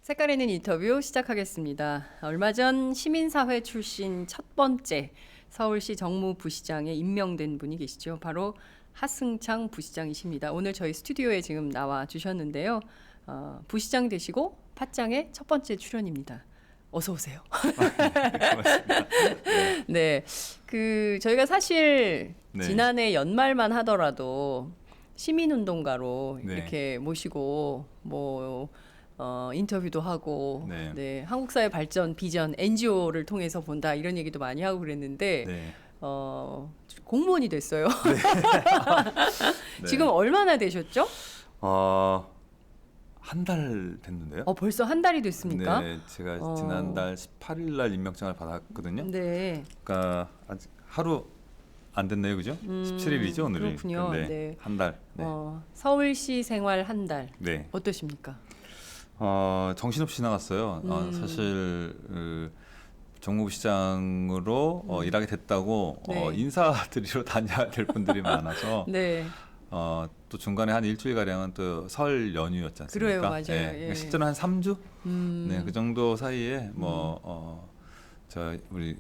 색깔 있는 인터뷰 시작하겠습니다. 얼마 전 시민사회 출신 첫 번째 서울시 정무부시장에 임명된 분이 계시죠. 바로 하승창 부시장이십니다. 오늘 저희 스튜디오에 지금 나와 주셨는데요. 부시장 되시고 팟짱의 첫 번째 출연입니다. 어서 오세요. 고맙습니다. 네, 저희가 사실 네. 지난해 연말만 하더라도 시민운동가로 네. 이렇게 모시고 인터뷰도 하고 네. 네, 한국 사회 발전 비전 NGO를 통해서 본다 이런 얘기도 많이 하고 그랬는데 네. 공무원이 됐어요. 네. 지금 얼마나 되셨죠? 한 달 됐는데요. 벌써 한 달이 됐습니까? 네, 제가 지난달 18일 날 임명장을 받았거든요. 네. 그러니까 아직 하루 안 됐네요, 그죠? 17일이죠 오늘이. 그렇군요. 네. 네. 한 달. 네. 서울시 생활 한 달 네. 어떠십니까? 정신없이 지나갔어요. 사실 정무부시장으로 일하게 됐다고 네. 인사드리러 다녀야 될 분들이 많아서 네. 또 중간에 한 일주일 가량은 또 설 연휴였지 않습니까? 그래요, 맞아요. 네. 예. 그러니까 실제로 한 3주? 네, 그 정도 사이에 우리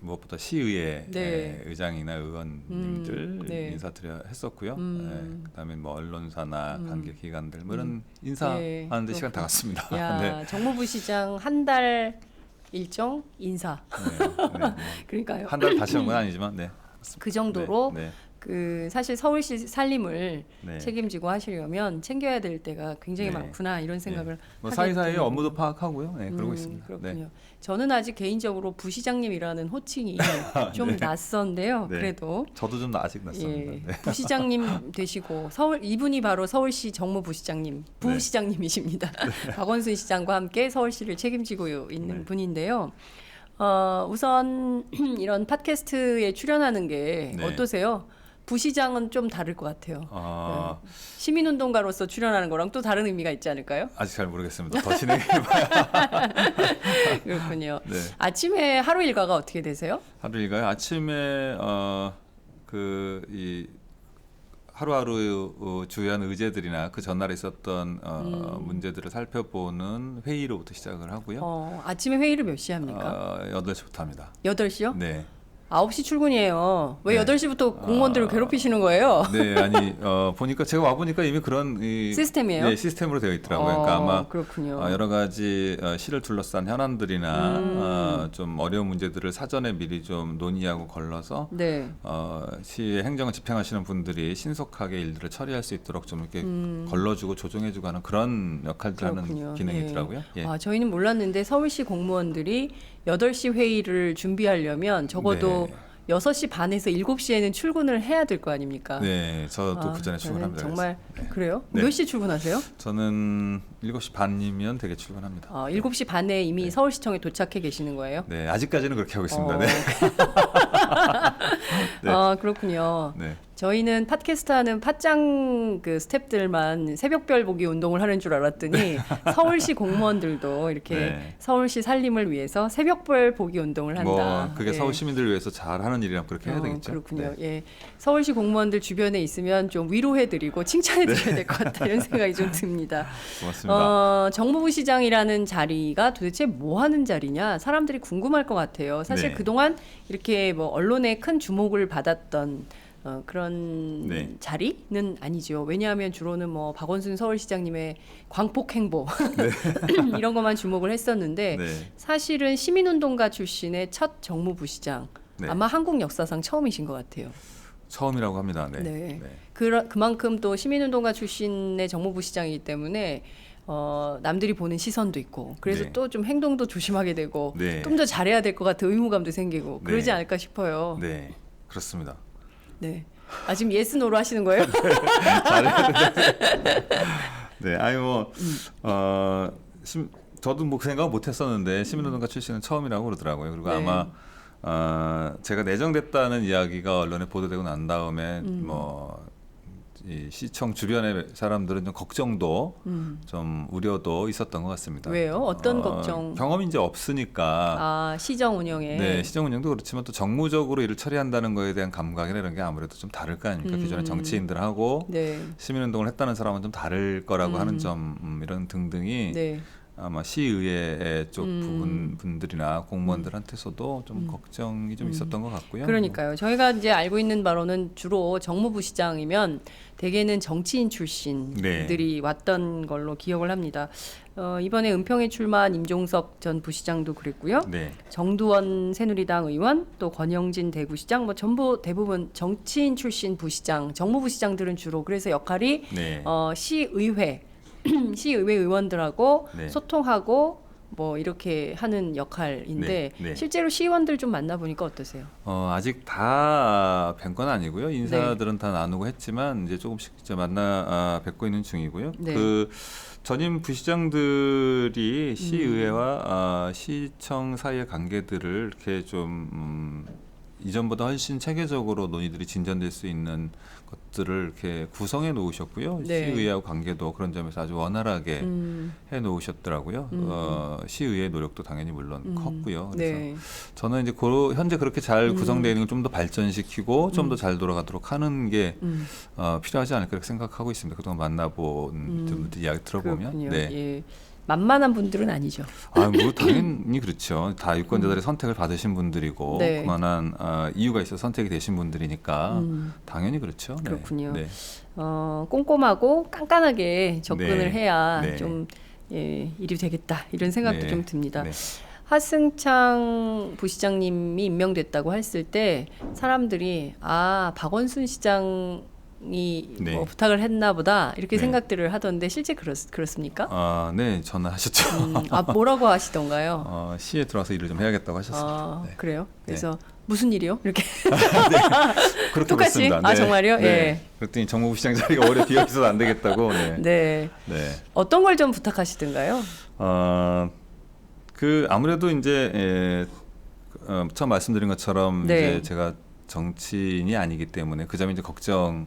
무엇보다 시의회 네. 의장이나 의원님들 네. 인사드려 했었고요. 그다음에 언론사나 관계 기관들 이런 네, 인사하는데 시간 다 갔습니다. 야, 네. 정무부시장 한 달 일정 인사. 네. 그러니까요. 한 달 다시 온 건 아니지만, 네. 그 정도로 네. 사실 서울시 살림을 네. 책임지고 하시려면 챙겨야 될 때가 굉장히 네. 많구나 이런 생각을 뭐 하게 사이사이 됩니다. 업무도 파악하고, 네, 그러고 있습니다. 그렇군요. 네. 저는 아직 개인적으로 부시장님이라는 호칭이 좀 네. 낯선데요. 네. 그래도 저도 좀 아직 낯섭니다. 예, 네. 부시장님 되시고 이분이 바로 서울시 정무부시장님, 부시장님이십니다. 박원순 시장과 함께 서울시를 책임지고 있는 네. 분인데요. 우선 이런 팟캐스트에 출연하는 게 네. 어떠세요? 부시장은 좀 다를 것 같아요. 네. 시민운동가로서 출연하는 거랑 또 다른 의미가 있지 않을까요? 아직 잘 모르겠습니다. 더 진행해봐야. 그렇군요. 네. 아침에 하루 일과가 어떻게 되세요? 하루 일과요. 아침에 이 하루하루 주요한 의제들이나 그 전날에 있었던 문제들을 살펴보는 회의로부터 시작을 하고요. 아침에 회의를 몇 시에 합니까? 8시부터 합니다. 8시요? 네. 9시 출근이에요. 왜 네. 8시부터 공무원들을 괴롭히시는 거예요? 네, 아니 보니까 제가 와 보니까 이미 그런 시스템이에요? 네, 시스템으로 되어 있더라고요. 그러니까 아마 그렇군요. 여러 가지 시를 둘러싼 현안들이나 좀 어려운 문제들을 사전에 미리 좀 논의하고 걸러서 네. 시의 행정을 집행하시는 분들이 신속하게 일들을 처리할 수 있도록 좀 이렇게 걸러주고 조정해주고 하는 그런 역할들 그렇군요. 하는 기능이 예. 있더라고요. 예. 저희는 몰랐는데 서울시 공무원들이 8시 회의를 준비하려면 적어도 네. 6시 반에서 7시에는 출근을 해야 될 거 아닙니까? 네, 저도 그 전에 저는 출근합니다. 정말 그래서. 네. 그래요? 네. 몇 시 출근하세요? 저는 7시 반이면 되게 출근합니다. 7시 반에 이미 네. 서울시청에 도착해 계시는 거예요? 네, 아직까지는 그렇게 하고 있습니다. 네. 네. 그렇군요. 네. 저희는 팟캐스트 하는 팟짱 스태프들만 새벽별 보기 운동을 하는 줄 알았더니 서울시 공무원들도 이렇게 네. 서울시 살림을 위해서 새벽별 보기 운동을 한다. 그게 예. 서울 시민들을 위해서 잘하는 일이라면 그렇게 해야 되겠죠. 그렇군요. 네. 예, 서울시 공무원들 주변에 있으면 좀 위로해드리고 칭찬해드려야 될 것 같다 이런 생각이 좀 듭니다. 고맙습니다. 정무부시장이라는 자리가 도대체 뭐 하는 자리냐 사람들이 궁금할 것 같아요. 사실 네. 그동안 이렇게 언론에 큰 주목을 받았던 그런 네. 자리는 아니죠. 왜냐하면 주로는 박원순 서울시장님의 광폭 행보 이런 것만 주목을 했었는데 네. 사실은 시민운동가 출신의 첫 정무부시장 네. 아마 한국 역사상 처음이신 것 같아요. 처음이라고 합니다. 네. 네. 네. 그만큼 또 시민운동가 출신의 정무부시장이기 때문에 남들이 보는 시선도 있고 그래서 네. 또 좀 행동도 조심하게 되고 네. 좀 더 잘해야 될 것 같은 의무감도 생기고 네. 그러지 않을까 싶어요. 네, 그렇습니다. 네. 지금 예스 노로 하시는 거예요? 네, 저도 그 생각 못했었는데 시민운동가 출신은 처음이라고 그러더라고요. 그리고 네. 아마 제가 내정됐다는 이야기가 언론에 보도되고 난 다음에 이 시청 주변의 사람들은 좀 걱정도 좀 우려도 있었던 것 같습니다. 왜요? 어떤 걱정? 경험이 이제 없으니까. 시정 운영에. 네, 시정 운영도 그렇지만 또 정무적으로 일을 처리한다는 거에 대한 감각이나 이런 게 아무래도 좀 다를 거 아닙니까? 기존의 정치인들하고 네. 시민운동을 했다는 사람은 좀 다를 거라고 하는 점 이런 등등이 네. 아마 시의회 쪽 부분 분들이나 공무원들한테서도 좀 걱정이 좀 있었던 것 같고요. 그러니까요. 저희가 이제 알고 있는 바로는 주로 정무부시장이면 대개는 정치인 출신들이 왔던 걸로 기억을 합니다. 이번에 은평에 출마한 임종석 전 부시장도 그랬고요. 네. 정두원 새누리당 의원, 또 권영진 대구시장, 뭐 전부 대부분 정치인 출신 부시장, 정무부시장들은 주로 그래서 역할이 네. 시의회 시의회 의원들하고 네. 소통하고 뭐 이렇게 하는 역할인데 네, 네. 실제로 시의원들 좀 만나보니까 어떠세요? 아직 다 뵌 건 아니고요. 인사들은 다 나누고 했지만 이제 조금씩 이제 만나 뵙고 있는 중이고요. 네. 그 전임 부시장들이 시의회와 시청 사이의 관계들을 이렇게 좀 이전보다 훨씬 체계적으로 논의들이 진전될 수 있는 것들을 이렇게 구성해 놓으셨고요. 네. 시의회하고 관계도 그런 점에서 아주 원활하게 해 놓으셨더라고요. 시의회 노력도 당연히 물론 컸고요. 그래서 네. 저는 이제 현재 그렇게 잘 구성되어 있는 걸 좀 더 발전시키고 좀 더 잘 돌아가도록 하는 게 필요하지 않을까 그렇게 생각하고 있습니다. 그동안 만나본 분들 이야기 들어보면. 그렇군요. 네. 예. 만만한 분들은 아니죠. 뭐 당연히 그렇죠. 다 유권자들의 선택을 받으신 분들이고 네. 그만한 이유가 있어 선택이 되신 분들이니까 당연히 그렇죠. 네. 그렇군요. 네. 꼼꼼하고 깐깐하게 접근을 네. 해야 네. 좀 일이 되겠다 이런 생각도 네. 좀 듭니다. 네. 하승창 부시장님이 임명됐다고 했을 때 사람들이 박원순 시장이 네. 뭐 부탁을 했나 보다 이렇게 네. 생각들을 하던데 실제 그렇습니까? 네, 전화하셨죠. 뭐라고 하시던가요? 시에 들어와서 일을 좀 해야겠다고 하셨습니다. 네. 그래요? 그래서 무슨 일이요? 이렇게 그렇게 똑같이? 그렇습니다. 정말요? 네. 예. 그랬더니 정무부시장 자리가 오래 비어 있어서 안 되겠다고. 네. 네. 네. 어떤 걸 좀 부탁하시던가요? 아무래도 이제 처음 말씀드린 것처럼 네. 이제 제가 정치인이 아니기 때문에 그 점이 이제 걱정이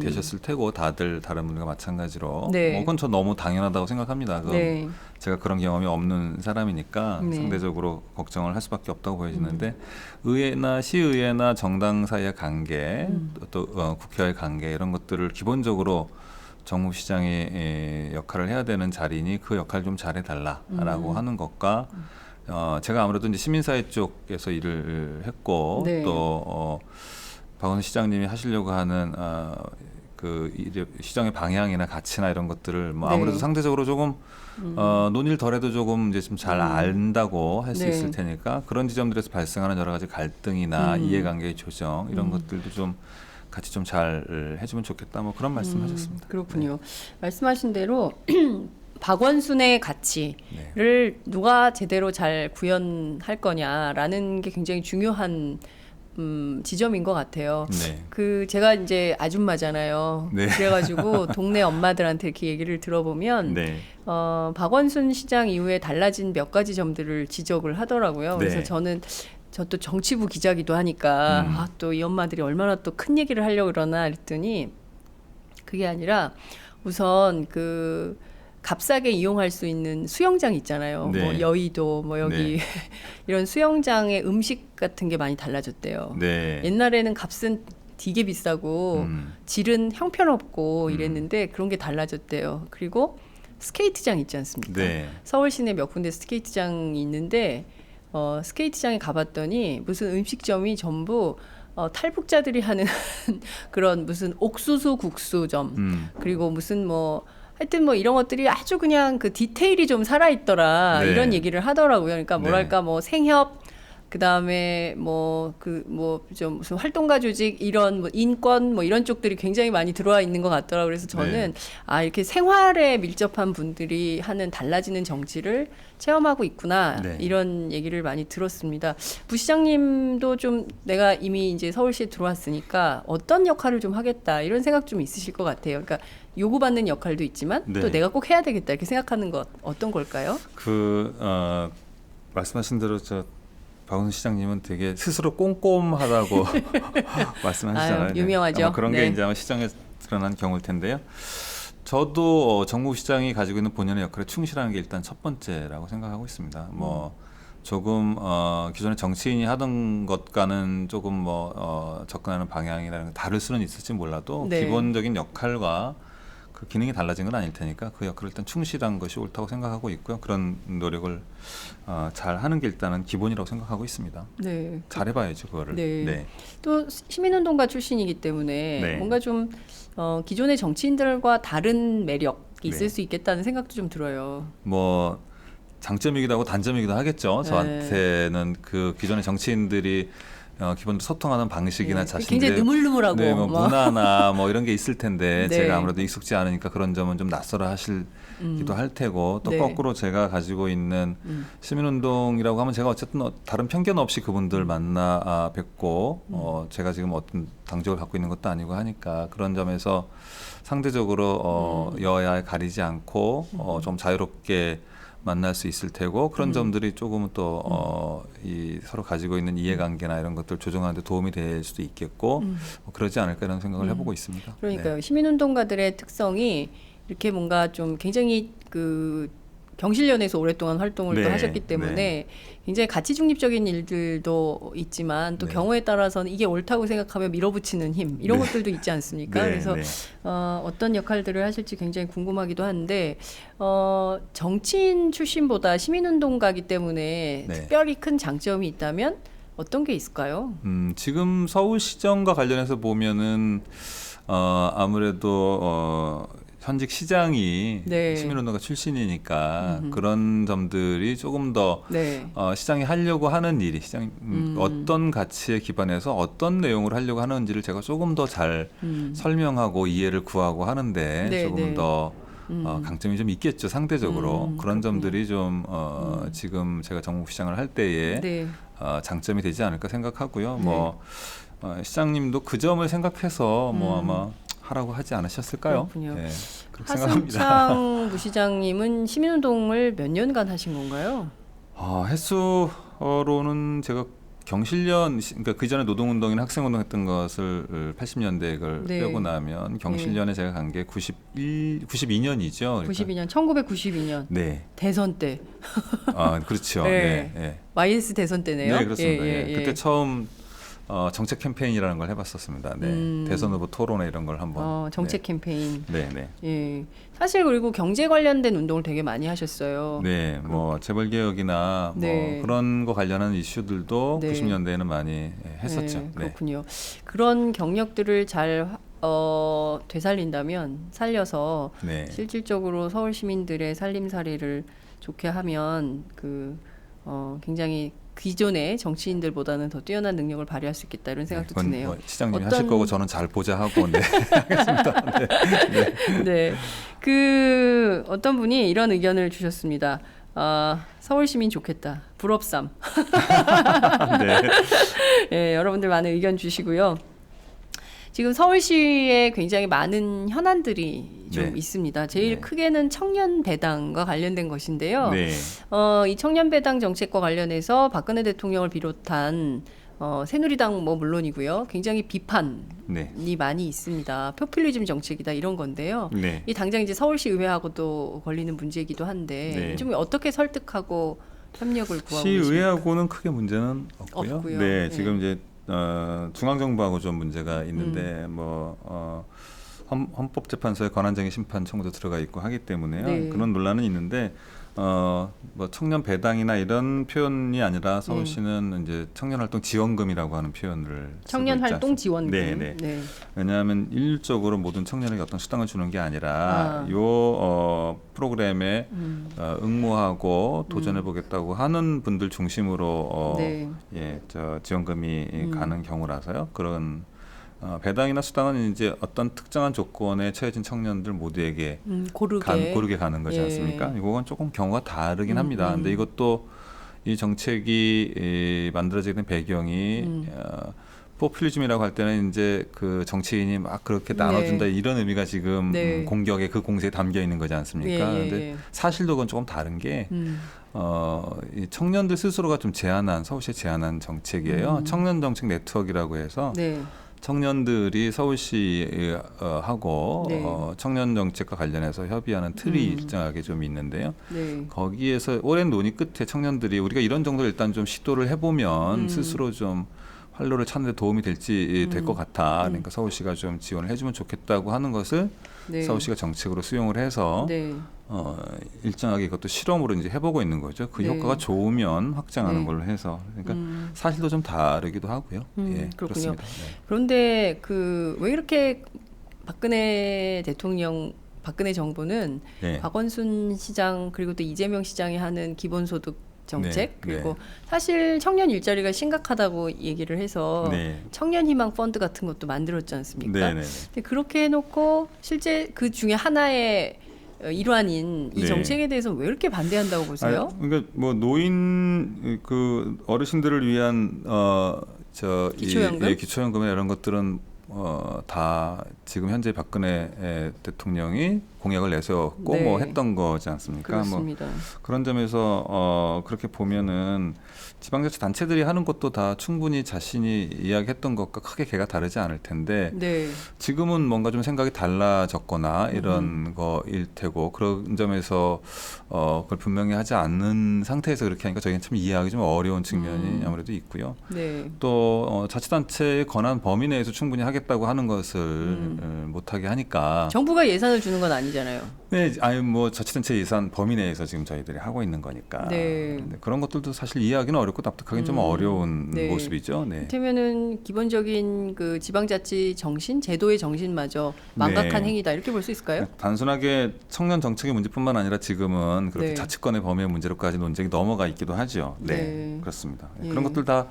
되셨을 테고 다른 분들과 마찬가지로 네. 그건 저 너무 당연하다고 생각합니다. 네. 제가 그런 경험이 없는 사람이니까 네. 상대적으로 걱정을 할 수밖에 없다고 보여지는데 의회나 시의회나 정당 사이의 관계 또 국회와의 관계 이런 것들을 기본적으로 정무시장이 역할을 해야 되는 자리니 그 역할을 좀 잘해달라라고 하는 것과 제가 아무래도 이제 시민사회 쪽에서 일을 했고 네. 또 박원순 시장님이 하시려고 하는 시정의 방향이나 가치나 이런 것들을 뭐 네. 아무래도 상대적으로 조금 논의를 덜해도 조금 이제 좀 잘 안다고 할 수 네. 있을 테니까 그런 지점들에서 발생하는 여러 가지 갈등이나 이해관계의 조정 이런 것들도 좀 같이 좀 잘 해주면 좋겠다 뭐 그런 말씀하셨습니다. 그렇군요. 말씀하신 대로 박원순의 가치를 네. 누가 제대로 잘 구현할 거냐라는 게 굉장히 중요한 지점인 것 같아요. 네. 제가 이제 아줌마잖아요. 네. 그래가지고 동네 엄마들한테 이렇게 얘기를 들어보면 네. 박원순 시장 이후에 달라진 몇 가지 점들을 지적을 하더라고요. 그래서 네. 저 또 정치부 기자기도 하니까 또 이 엄마들이 얼마나 또 큰 얘기를 하려고 그러나 그랬더니 그게 아니라 우선 값싸게 이용할 수 있는 수영장 있잖아요. 네. 뭐 여의도 뭐 여기 네. 이런 수영장의 음식 같은 게 많이 달라졌대요. 네. 옛날에는 값은 되게 비싸고 질은 형편없고 이랬는데 그런 게 달라졌대요. 그리고 스케이트장 있지 않습니까? 네. 서울 시내 몇 군데 스케이트장이 있는데 스케이트장에 가봤더니 무슨 음식점이 전부 탈북자들이 하는 그런 무슨 옥수수 국수점 그리고 무슨 하여튼 이런 것들이 아주 그냥 그 디테일이 좀 살아있더라 네. 이런 얘기를 하더라고요. 그러니까 뭐랄까 네. 생협 그다음에 좀 무슨 활동가 조직 이런 인권 이런 쪽들이 굉장히 많이 들어와 있는 것 같더라고요. 그래서 저는 네. 이렇게 생활에 밀접한 분들이 하는 달라지는 정치를 체험하고 있구나 네. 이런 얘기를 많이 들었습니다. 부시장님도 좀 내가 이미 이제 서울시에 들어왔으니까 어떤 역할을 좀 하겠다 이런 생각 좀 있으실 것 같아요. 그러니까 요구받는 역할도 있지만 네. 또 내가 꼭 해야 되겠다 이렇게 생각하는 것 어떤 걸까요? 말씀하신 대로 박원순 시장님은 되게 스스로 꼼꼼하다고 말씀하시잖아요. 유명하죠. 아마 그런 게 네. 이제 아마 시장에 드러난 경우일 텐데요. 저도 정무부시장이 가지고 있는 본연의 역할에 충실하는 게 일단 첫 번째라고 생각하고 있습니다. 조금 기존의 정치인이 하던 것과는 조금 접근하는 방향이라는 게 다를 수는 있을지 몰라도 네. 기본적인 역할과 그 기능이 달라진 건 아닐 테니까 그 역할을 일단 충실한 것이 옳다고 생각하고 있고요. 그런 노력을 잘 하는 게 일단은 기본이라고 생각하고 있습니다. 네. 잘해봐야죠 그거를. 네. 네. 또 시민운동가 출신이기 때문에 네. 뭔가 좀 기존의 정치인들과 다른 매력이 있을 네. 수 있겠다는 생각도 좀 들어요. 뭐 장점이기도 하고 단점이기도 하겠죠. 네. 저한테는 그 기존의 정치인들이 기본적으로 소통하는 방식이나 네. 자신들의 굉장히 느물느물하고 네, 뭐 막. 문화나 뭐 이런 게 있을 텐데 네. 제가 아무래도 익숙지 않으니까 그런 점은 좀 낯설어 하실기도 할 테고 또 네. 거꾸로 제가 가지고 있는 시민운동이라고 하면 제가 어쨌든 다른 편견 없이 그분들 만나 뵙고 제가 지금 어떤 당적을 갖고 있는 것도 아니고 하니까 그런 점에서 상대적으로 여야에 가리지 않고 좀 자유롭게 만날 수 있을 테고 그런 점들이 조금은 또 이 서로 가지고 있는 이해관계나 이런 것들 조정하는 데 도움이 될 수도 있겠고 뭐 그러지 않을까 이런 생각을 해보고 있습니다. 그러니까요. 네. 시민운동가들의 특성이 이렇게 뭔가 좀 굉장히 그 경실련에서 오랫동안 활동을 또 네, 하셨기 때문에 네. 굉장히 가치 중립적인 일들도 있지만 또 네. 경우에 따라서는 이게 옳다고 생각하며 밀어붙이는 힘 이런 네. 것들도 있지 않습니까? 네, 그래서 네. 어떤 역할들을 하실지 굉장히 궁금하기도 한데 정치인 출신보다 시민운동가이기 때문에 네. 특별히 큰 장점이 있다면 어떤 게 있을까요? 지금 서울시정과 관련해서 보면은 아무래도 현직 시장이 네. 시민운동가 출신이니까 그런 점들이 조금 더 네. 시장이 하려고 하는 일이 어떤 가치에 기반해서 어떤 내용을 하려고 하는지를 제가 조금 더 잘 설명하고 이해를 구하고 하는데 네, 조금 네. 더 강점이 좀 있겠죠 상대적으로 그런 그렇군요. 점들이 좀 지금 제가 정무부시장을 할 때에 네. 장점이 되지 않을까 생각하고요. 뭐 시장님도 그 점을 생각해서 뭐 아마 하라고 하지 않으셨을까요? 그렇군요. 네, 그렇게 생각합니다. 하승창 부시장님은 시민운동을 몇 년간 하신 건가요? 횟수로는 제가 경실련, 그러니까 그 전에 노동운동이나 학생운동 했던 것을 80년대 그걸 네. 빼고 나면 경실련에 제가 간 게 92년이죠. 92년, 1992년 네. 대선 때 그렇죠. 네. 네. 네. YS 대선 때네요. 네, 그렇습니다. 예, 예, 그때 예. 처음 정책 캠페인이라는 걸 해봤었습니다. 네. 대선 후보 토론회 이런 걸 한번. 정책 캠페인. 네, 네. 예. 사실 그리고 경제 관련된 운동을 되게 많이 하셨어요. 네, 뭐 재벌 개혁이나 네. 뭐 그런 거 관련한 이슈들도 네. 90년대에는 많이 했었죠. 네, 그렇군요. 그런 경력들을 잘 되살린다면 살려서 네. 실질적으로 서울 시민들의 살림살이를 좋게 하면 굉장히 기존의 정치인들보다는 더 뛰어난 능력을 발휘할 수 있겠다 이런 생각도 그건 드네요. 뭐 시장님이 하실 거고 저는 잘 보자 하고 네. 네, 어떤 분이 이런 의견을 주셨습니다. 서울 시민 좋겠다. 부럽삼. 네. 네, 여러분들 많은 의견 주시고요. 지금 서울시에 굉장히 많은 현안들이 좀 네. 있습니다. 제일 네. 크게는 청년 배당과 관련된 것인데요. 네. 이 청년 배당 정책과 관련해서 박근혜 대통령을 비롯한 새누리당 뭐 물론이고요. 굉장히 비판이 네. 많이 있습니다. 포퓰리즘 정책이다 이런 건데요. 네. 이 당장 이제 서울시 의회하고도 걸리는 문제이기도 한데 네. 좀 어떻게 설득하고 협력을 구하고 시의회하고는 크게 문제는 없고요. 없고요. 네, 네. 지금 이제 중앙정부하고 좀 문제가 있는데 뭐 헌법재판소의 권한쟁의 심판 청구도 들어가 있고 하기 때문에요. 네. 그런 논란은 있는데 뭐 청년 배당이나 이런 표현이 아니라 서울시는 이제 청년활동 지원금이라고 하는 표현을 청년 쓰고 있지 활동 지원금. 네, 네. 네. 왜냐하면 일률적으로 모든 청년에게 어떤 수당을 주는 게 아니라 요 프로그램에 응모하고 도전해 보겠다고 하는 분들 중심으로 네. 지원금이 가는 경우라서요. 그런 배당이나 수당은 이제 어떤 특정한 조건에 처해진 청년들 모두에게 고르게 가는 거지 예. 않습니까? 이건 조금 경우가 다르긴 합니다. 근데 이것도 이 정책이 만들어지게 된 배경이 포퓰리즘이라고 할 때는 이제 그 정치인이 막 그렇게 나눠준다 이런 의미가 지금 네. 공격의 그 공세에 담겨 있는 거지 않습니까? 근데 사실도 그건 조금 다른 게 이 청년들 스스로가 좀 제안한 서울시에 제안한 정책이에요. 청년 정책 네트워크라고 해서 네. 청년들이 서울시하고 네. 청년 정책과 관련해서 협의하는 틀이 일정하게 좀 있는데요. 네. 거기에서 오랜 논의 끝에 청년들이 우리가 이런 정도 일단 좀 시도를 해보면 스스로 좀 활로를 찾는 데 도움이 될 것 같아. 그러니까 서울시가 좀 지원을 해주면 좋겠다고 하는 것을 네. 서울시가 정책으로 수용을 해서 네. 일정하게 이것도 실험으로 이제 해보고 있는 거죠. 그 네. 효과가 좋으면 확장하는 네. 걸로 해서 그러니까 사실도 좀 다르기도 하고요. 예, 그렇군요. 그렇습니다. 네. 그런데 그 왜 이렇게 박근혜 정부는 네. 박원순 시장 그리고 또 이재명 시장이 하는 기본소득 정책 네, 그리고 네. 사실 청년 일자리가 심각하다고 얘기를 해서 네. 청년희망 펀드 같은 것도 만들었지 않습니까? 네, 네, 근데 그렇게 해놓고 실제 그 중에 하나의 일환인 이 네. 정책에 대해서 왜 이렇게 반대한다고 보세요? 그러니까 뭐 노인 그 어르신들을 위한 기초연금? 기초연금이나 이런 것들은 다 지금 현재 박근혜 대통령이 공약을 내세웠고 네. 뭐 했던 거지 않습니까? 뭐 그렇습니다. 그런 점에서 그렇게 보면은 지방자치 단체들이 하는 것도 다 충분히 자신이 이야기했던 것과 크게 개가 다르지 않을 텐데 네. 지금은 뭔가 좀 생각이 달라졌거나 이런 거일 테고 그런 점에서 그걸 분명히 하지 않는 상태에서 그렇게 하니까 저희는 참 이해하기 좀 어려운 측면이 아무래도 있고요. 네. 또 자치단체의 권한 범위 내에서 충분히 하겠다고 하는 것을 못하게 하니까 정부가 예산을 주는 건 아니잖아요. 네, 아니 뭐 자치단체 예산 범위 내에서 지금 저희들이 하고 있는 거니까 네. 근데 그런 것들도 사실 이해하기는 어렵고 납득하기는 좀 어려운 네. 모습이죠. 네. 그렇다면은 기본적인 그 지방자치 정신, 제도의 정신마저 망각한 네. 행위다 이렇게 볼 수 있을까요? 단순하게 청년 정책의 문제뿐만 아니라 지금은 그렇게 네. 자치권의 범위의 문제로까지 논쟁이 넘어가 있기도 하죠. 네, 네. 그렇습니다. 예. 그런 것들 다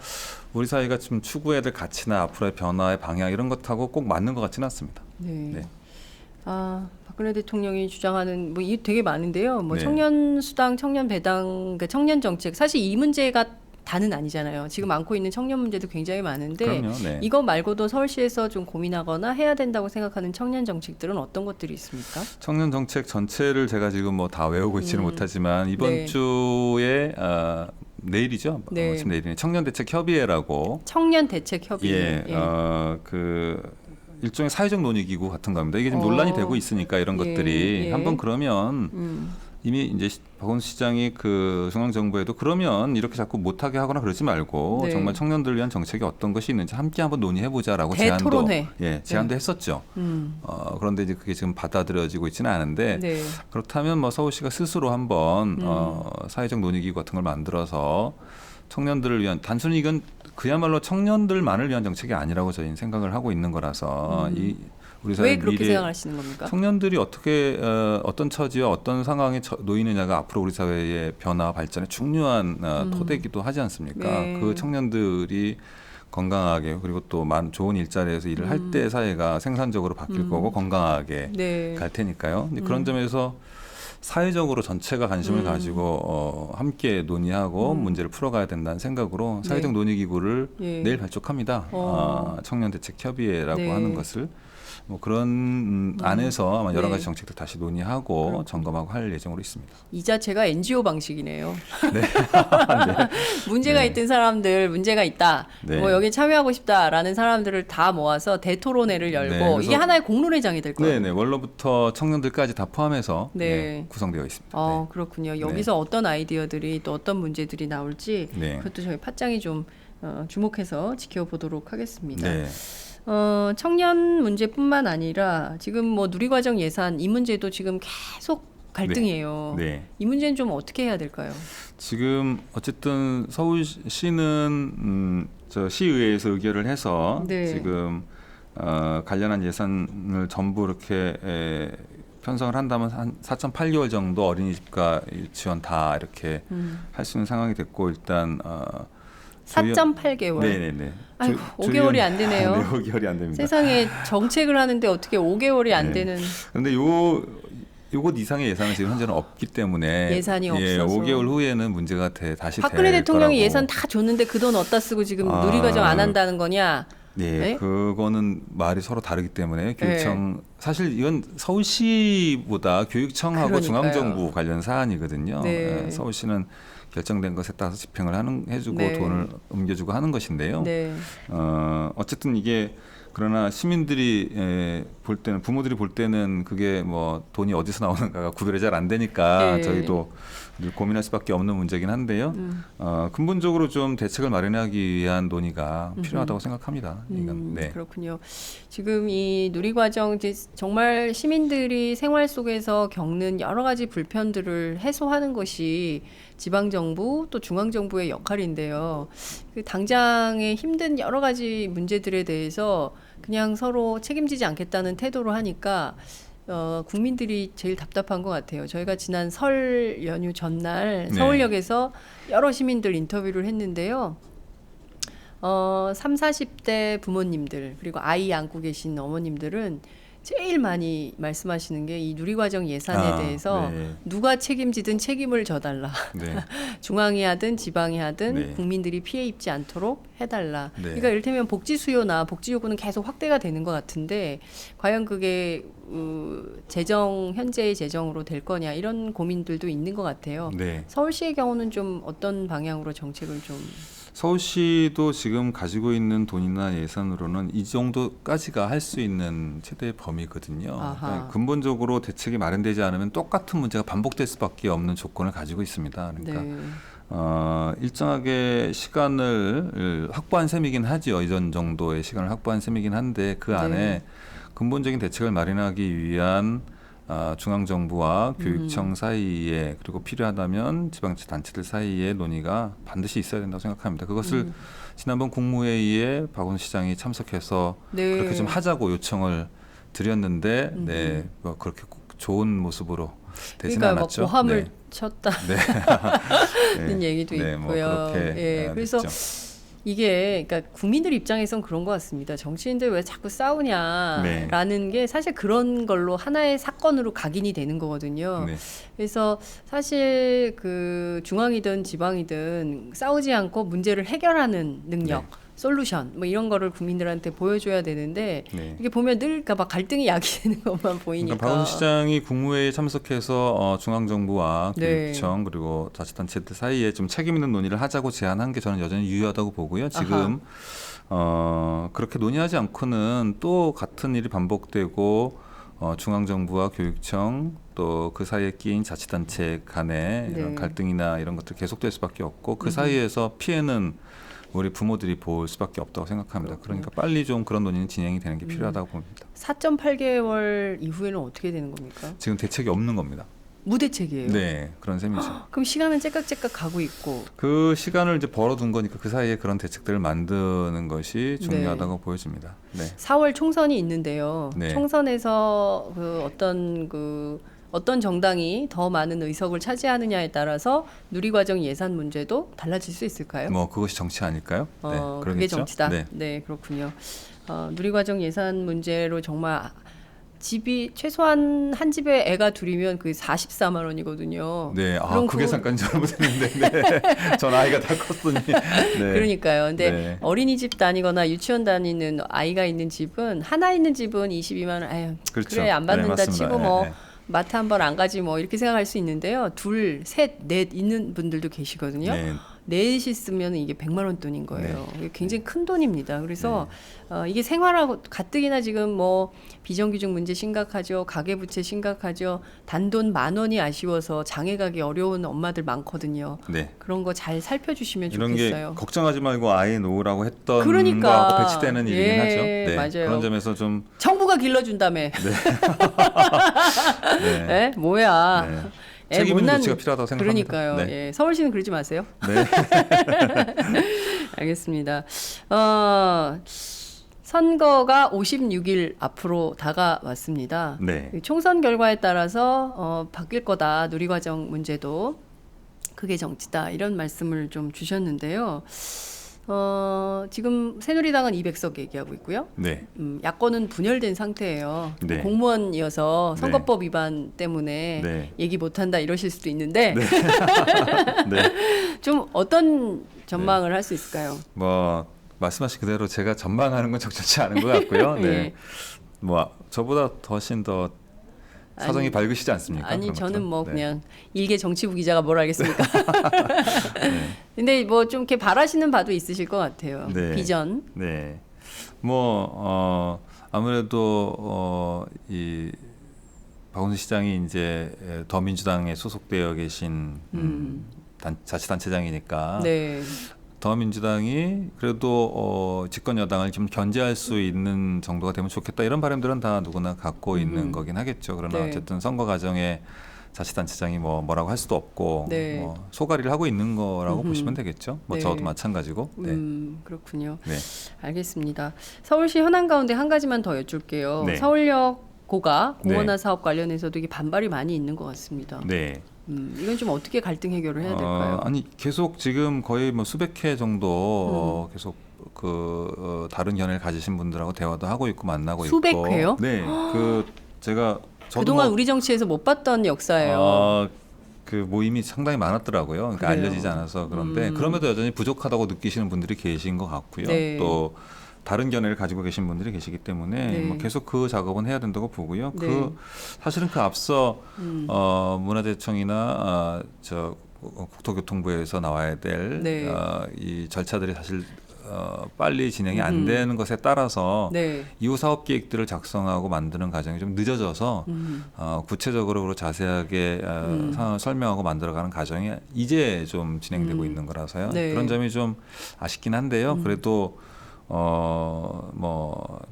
우리 사회가 좀 추구해야 될 가치나 앞으로의 변화의 방향 이런 것하고 꼭 맞는 것 같지는 않습니다. 네. 네. 박근혜 대통령이 주장하는 뭐 이게 되게 많은데요. 뭐 네. 청년 수당, 청년 배당, 그러니까 청년 정책 사실 이 문제가 다는 아니잖아요. 지금 안고 있는 청년 문제도 굉장히 많은데 그럼요. 네. 이거 말고도 서울시에서 좀 고민하거나 해야 된다고 생각하는 청년 정책들은 어떤 것들이 있습니까? 청년 정책 전체를 제가 지금 뭐 다 외우고 있지는 못하지만 이번 네. 주에 내일이죠. 네. 지금 내일이네. 청년대책협의회라고 청년 대책 협의회. 예, 그 일종의 사회적 논의기구 같은 겁니다. 이게 지금 논란이 되고 있으니까 이런 예, 것들이 예. 한번 그러면 이미 이제 박원순 시장이 그 중앙정부에도 그러면 이렇게 자꾸 못하게 하거나 그러지 말고 네. 정말 청년들을 위한 정책이 어떤 것이 있는지 함께 한번 논의해보자라고 대토론회. 제안도 했었죠. 그런데 이제 그게 지금 받아들여지고 있지는 않은데 네. 그렇다면 뭐 서울시가 스스로 한번 사회적 논의기구 같은 걸 만들어서 청년들을 위한 단순히 이건 그야말로 청년들만을 위한 정책이 아니라고 저희는 생각을 하고 있는 거라서 이 우리 사회 왜 그렇게 미래 생각하시는 겁니까? 청년들이 어떻게 어떤 처지와 어떤 상황에 놓이느냐가 앞으로 우리 사회의 변화 발전에 중요한 토대이기도 하지 않습니까? 네. 그 청년들이 건강하게 그리고 또 좋은 일자리에서 일을 할 때 사회가 생산적으로 바뀔 거고 건강하게 네. 갈 테니까요. 근데 그런 점에서 사회적으로 전체가 관심을 가지고 함께 논의하고 문제를 풀어가야 된다는 생각으로 사회적 네. 논의기구를 예. 내일 발족합니다. 청년대책협의회라고 네. 하는 것을 뭐 그런 안에서 아마 여러 네. 가지 정책들 다시 논의하고 점검하고 할 예정으로 있습니다. 이 자체가 NGO 방식이네요. 네. 문제가 네. 있던 사람들 문제가 있다. 네. 뭐 여기 참여하고 싶다라는 사람들을 다 모아서 대토론회를 열고 네, 그래서- 이게 하나의 공론회장이 될 거예요. 네네 원로부터 청년들까지 다 포함해서 네. 구성되어 있습니다. 그렇군요. 여기서 어떤 아이디어들이 또 어떤 문제들이 나올지 네. 그것도 저희 팟짱이 좀 주목해서 지켜보도록 하겠습니다. 네. 청년 문제뿐만 아니라 지금 뭐 누리과정 예산 이 문제도 지금 계속 갈등이에요. 네. 이 문제는 좀 어떻게 해야 될까요? 지금 어쨌든 서울시는 저 시의회에서 의결을 해서 네. 지금 관련한 예산을 전부 이렇게 편성을 한다면 한 4.8개월 정도 어린이집과 유치원 다 이렇게 할 수 있는 상황이 됐고 일단 4.8개월. 네네네. 아이고, 5개월이 안 되네요. 네, 5개월이 안 됩니다. 세상에 정책을 하는데 어떻게 5개월이 안 네. 되는 그런데 요것 이상의 예산은 지금 현재는 없기 때문에 예산이 없어서. 5개월 후에는 문제가 다시 박근혜 될 대통령이 거라고. 예산 다 줬는데 그 돈 어디다 쓰고 지금 누리과정 안 한다는 거냐? 네, 네? 그거는 말이 서로 다르기 때문에 교육청 사실 이건 서울시보다 교육청하고 그러니까요. 중앙정부 관련 사안이거든요. 네. 서울시는 결정된 것에 따라서 집행을 해주고 네. 돈을 옮겨주고 하는 것인데요. 네. 어쨌든 이게 그러나 시민들이 볼 때는 부모들이 볼 때는 그게 뭐 돈이 어디서 나오는가가 구별이 잘 안 되니까 예. 저희도 늘 고민할 수밖에 없는 문제긴 한데요. 근본적으로 좀 대책을 마련하기 위한 논의가 필요하다고 생각합니다. 이건 네. 그렇군요. 지금 이 누리과정 이제 정말 시민들이 생활 속에서 겪는 여러 가지 불편들을 해소하는 것이 지방정부 또 중앙정부의 역할인데요. 그 당장의 힘든 여러 가지 문제들에 대해서 그냥 서로 책임지지 않겠다는 태도로 하니까 국민들이 제일 답답한 것 같아요. 저희가 지난 설 연휴 전날 네. 서울역에서 여러 시민들 인터뷰를 했는데요. 3, 40대 부모님들 그리고 아이 안고 계신 어머님들은 제일 많이 말씀하시는 게 이 누리과정 예산에 대해서 네. 누가 책임지든 책임을 져달라. 네. 중앙이 하든 지방이 하든 네. 국민들이 피해 입지 않도록 해달라. 네. 그러니까 이를테면 복지 수요나 복지 요구는 계속 확대가 되는 것 같은데 과연 그게 현재의 재정으로 될 거냐 이런 고민들도 있는 것 같아요. 네. 서울시의 경우는 좀 어떤 방향으로 정책을 좀 서울시도 지금 가지고 있는 돈이나 예산으로는 이 정도까지가 할 수 있는 최대의 범위거든요. 아하. 그러니까 근본적으로 대책이 마련되지 않으면 똑같은 문제가 반복될 수밖에 없는 조건을 가지고 있습니다. 그러니까 네. 일정하게 시간을 확보한 셈이긴 하죠. 이전 정도의 시간을 확보한 셈이긴 한데 그 안에 네. 근본적인 대책을 마련하기 위한 중앙정부와 교육청 사이에 그리고 필요하다면 지방자치단체들 사이에 논의가 반드시 있어야 된다고 생각합니다. 그것을 지난번 국무회의에 박원순 시장이 참석해서 네. 그렇게 좀 하자고 요청을 드렸는데 네, 뭐 그렇게 꼭 좋은 모습으로 되지는 그러니까 않았죠. 뭐 고함을 네. 쳤다는 네. 얘기도 네, 뭐 있고요. 그렇게 예, 그래서 됐죠. 이게 그러니까 국민들 입장에선 그런 것 같습니다. 정치인들 왜 자꾸 싸우냐라는 게 사실 그런 걸로 하나의 사건으로 각인이 되는 거거든요. 네. 그래서 사실 그 중앙이든 지방이든 싸우지 않고 문제를 해결하는 능력, 솔루션 뭐 이런 거를 국민들한테 보여줘야 되는데 네. 이게 보면 늘 그러니까 막 갈등이 야기되는 것만 보이니까. 그러니까 박원순 시장이 국무회의에 참석해서 중앙정부와 네. 교육청 그리고 자치단체들 사이에 좀 책임 있는 논의를 하자고 제안한 게 저는 여전히 유효하다고 보고요. 지금 그렇게 논의하지 않고는 또 같은 일이 반복되고 중앙정부와 교육청 또 그 사이에 끼인 자치단체 간의 이런 네. 갈등이나 이런 것들이 계속될 수밖에 없고 그 사이에서 피해는 우리 부모들이 볼 수밖에 없다고 생각합니다. 그러니까 빨리 좀 그런 논의는 진행이 되는 게 필요하다고 봅니다. 4.8개월 이후에는 어떻게 되는 겁니까? 지금 대책이 없는 겁니다. 무대책이에요. 네, 그런 셈이죠. 그럼 시간은 째깍째깍 가고 있고. 그 시간을 이제 벌어둔 거니까 그 사이에 그런 대책들을 만드는 것이 중요하다고 보여집니다. 네. 4월 총선이 있는데요. 네. 총선에서 어떤 정당이 더 많은 의석을 차지하느냐에 따라서 누리과정 예산 문제도 달라질 수 있을까요? 뭐 그것이 정치 아닐까요? 네, 그게 그러겠죠. 정치다. 네. 네, 그렇군요. 누리과정 예산 문제로 정말 집이 최소한 한 집에 애가 둘이면 그게 44만 원이거든요. 네, 그럼 그 계산까지 잘못했는데, 네. 전 아이가 다 컸더니. 네. 그러니까요. 근데 네. 어린이집 다니거나 유치원 다니는 아이가 있는 집은 하나 있는 집은 22만 원. 아유, 그렇죠. 그래 안 받는다 네, 맞습니다. 치고 뭐 네, 마트 한 번 안 가지 뭐 이렇게 생각할 수 있는데요. 둘, 셋, 넷 있는 분들도 계시거든요. 네. 넷이 쓰면 이게 100만 원 돈인 거예요. 이게 굉장히 큰 돈입니다. 그래서 네. 이게 생활하고 가뜩이나 지금 뭐 비정규직 문제 심각하죠. 가계부채 심각하죠. 단돈 10,000원이 아쉬워서 장에 가기 어려운 엄마들 많거든요. 네. 그런 거 잘 살펴주시면 이런 좋겠어요. 게 걱정하지 말고 아이 놓으라고 했던 그러니까. 거하고 배치되는 일이긴 예, 하죠. 네. 맞아요. 그런 점에서 좀 정부가 길러준다며. 네. 에? 뭐야. 네. 애 책임 있는 못난- 조치가 필요하다고 생각합니다. 그러니까요. 네. 예, 서울시는 그러지 마세요. 네. 알겠습니다. 선거가 56일 앞으로 다가왔습니다. 네. 총선 결과에 따라서 바뀔 거다. 누리과정 문제도 그게 정치다. 이런 말씀을 좀 주셨는데요. 지금 새누리당은 200석 얘기하고 있고요. 네. 야권은 분열된 상태예요. 네. 공무원이어서 선거법 위반 때문에 네. 얘기 못한다 이러실 수도 있는데 네. 좀 어떤 전망을 할 수 있을까요? 뭐 말씀하신 그대로 제가 전망하는 건 적절치 않은 것 같고요. 네. 예. 뭐 저보다 훨씬 더 사정이 아니, 밝으시지 않습니까? 아니 그런 저는 것들은? 뭐 네. 그냥 일개 정치부 기자가 뭘 알겠습니까? 네. 근데 뭐 좀 이렇게 바라시는 바도 있으실 것 같아요. 네. 비전. 네. 아무래도 이 박원순 시장이 이제 더민주당에 소속되어 계신 자치단체장이니까 네. 더민주당이 그래도 집권 여당을 좀 견제할 수 있는 정도가 되면 좋겠다 이런 바람들은 다 누구나 갖고 있는 거긴 하겠죠. 그러나 네. 어쨌든 선거 과정에 자치단체장이 뭐라고 할 수도 없고 네. 소가리를 하고 있는 거라고 보시면 되겠죠. 네. 저도 마찬가지고. 네. 그렇군요. 네. 알겠습니다. 서울시 현안 가운데 한 가지만 더 여쭐게요. 네. 서울역 고가 공원화 네. 사업 관련해서도 이게 반발이 많이 있는 것 같습니다. 네. 이건 좀 어떻게 갈등 해결을 해야 될까요? 아니 계속 지금 거의 수백 회 정도 계속 다른 견해를 가지신 분들하고 대화도 하고 있고 만나고 수백 있고. 회요? 네. 저도 그동안 우리 정치에서 못 봤던 역사예요. 그 모임이 상당히 많았더라고요. 그러니까 그래요? 알려지지 않아서 그런데 그럼에도 여전히 부족하다고 느끼시는 분들이 계신 것 같고요. 네. 또 다른 견해를 가지고 계신 분들이 계시기 때문에 네. 계속 그 작업은 해야 된다고 보고요. 네. 사실은 그 앞서 문화재청이나 국토교통부에서 나와야 될 네. 이 절차들이 사실 빨리 진행이 안 되는 것에 따라서 네. 이후 사업 계획들을 작성하고 만드는 과정이 좀 늦어져서 구체적으로 자세하게 상황을 설명하고 만들어가는 과정이 이제 좀 진행되고 있는 거라서요. 네. 그런 점이 좀 아쉽긴 한데요. 그래도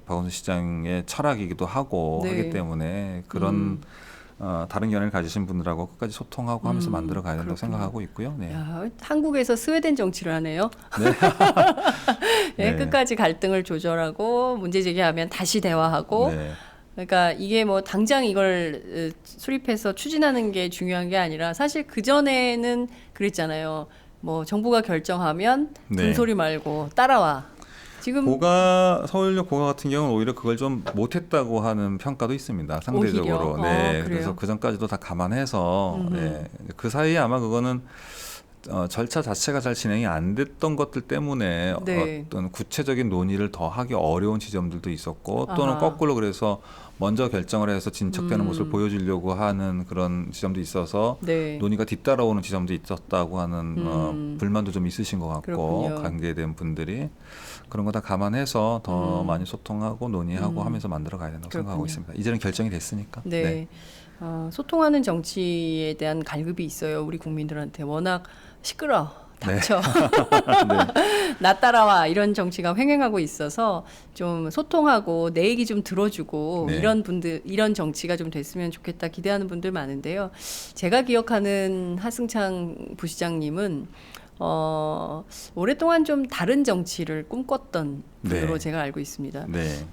박원순 시장의 철학이기도 하고 네. 하기 때문에 그런 다른 견해를 가지신 분들하고 끝까지 소통하고 하면서 만들어 가야 된다고 그렇군요. 생각하고 있고요. 네. 야, 한국에서 스웨덴 정치를 하네요. 네. 네, 네. 끝까지 갈등을 조절하고 문제 제기하면 다시 대화하고. 네. 그러니까 이게 당장 이걸 수립해서 추진하는 게 중요한 게 아니라 사실 그 전에는 그랬잖아요. 정부가 결정하면 네. 군소리 말고 따라와. 지금 서울역 고가 같은 경우는 오히려 그걸 좀 못했다고 하는 평가도 있습니다. 상대적으로. 오히려? 네. 그래요? 그래서 그 전까지도 다 감안해서 그 사이에 아마 그거는 절차 자체가 잘 진행이 안 됐던 것들 때문에 네. 어떤 구체적인 논의를 더 하기 어려운 지점들도 있었고 또는 아하. 거꾸로 그래서 먼저 결정을 해서 진척되는 모습을 보여주려고 하는 그런 지점도 있어서 네. 논의가 뒤따라오는 지점도 있었다고 하는 불만도 좀 있으신 것 같고 그렇군요. 관계된 분들이 그런 거 다 감안해서 더 많이 소통하고 논의하고 하면서 만들어 가야 된다고 생각하고 그렇군요. 있습니다. 이제는 결정이 됐으니까. 네. 소통하는 정치에 대한 갈급이 있어요. 우리 국민들한테 워낙 시끄러. 닥쳐. 나 따라와 이런 정치가 횡행하고 있어서 좀 소통하고 내 얘기 좀 들어주고 네. 이런 정치가 좀 됐으면 좋겠다 기대하는 분들 많은데요. 제가 기억하는 하승창 부시장님은 오랫동안 좀 다른 정치를 꿈꿨던 분으로 네. 제가 알고 있습니다. 네.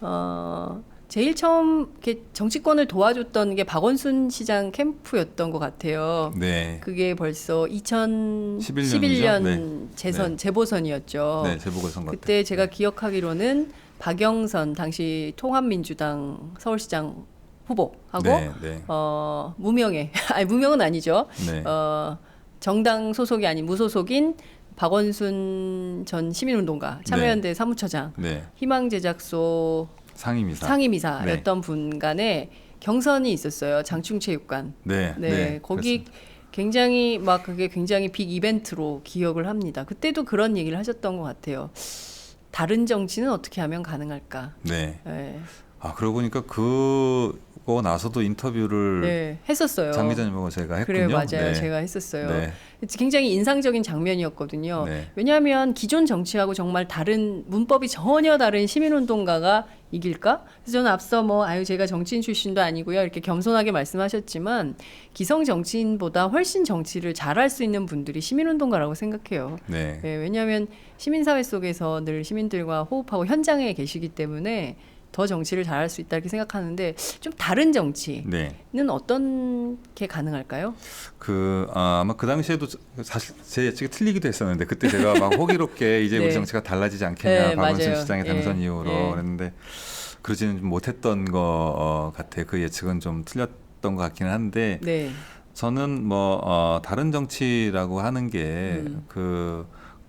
제일 처음 이렇게 정치권을 도와줬던 게 박원순 시장 캠프였던 것 같아요. 네. 그게 벌써 11년 2011년 네. 재보선이었죠. 네, 재보궐선거 때. 그때 제가 기억하기로는 박영선 당시 통합민주당 서울시장 후보하고 네, 네. 무명의 무명은 아니죠. 네. 정당 소속이 아닌 무소속인 박원순 전 시민운동가 참여연대 사무처장 네. 희망제작소 상임이사. 상임이사였던 분 간에 경선이 있었어요. 장충체육관. 네. 네, 거기 그렇습니다. 굉장히 그게 굉장히 빅 이벤트로 기억을 합니다. 그때도 그런 얘기를 하셨던 것 같아요. 다른 정치는 어떻게 하면 가능할까? 네. 네, 그러고 보니까 그거 나서도 인터뷰를 네, 했었어요. 장 기자님하고 제가 했군요. 그래요, 맞아요. 네. 제가 했었어요. 네. 굉장히 인상적인 장면이었거든요. 네. 왜냐하면 기존 정치하고 정말 다른 문법이 전혀 다른 시민운동가가 이길까? 그래서 저는 앞서 제가 정치인 출신도 아니고요. 이렇게 겸손하게 말씀하셨지만 기성 정치인보다 훨씬 정치를 잘할 수 있는 분들이 시민운동가라고 생각해요. 네. 네, 왜냐하면 시민사회 속에서 늘 시민들과 호흡하고 현장에 계시기 때문에 더 정치를 잘할 수 있다 이렇게 생각하는데 좀 다른 정치는 네. 어떤 게 가능할까요? 아마 그 당시에도 사실 제 예측이 틀리기도 했었는데 그때 제가 막 호기롭게 이제 네. 우리 정치가 달라지지 않겠냐 네, 박원순 맞아요. 시장의 예, 당선 이후로 예. 그랬는데 그러지는 좀 못했던 것 같아요. 그 예측은 좀 틀렸던 것 같기는 한데 네. 저는 다른 정치라고 하는 게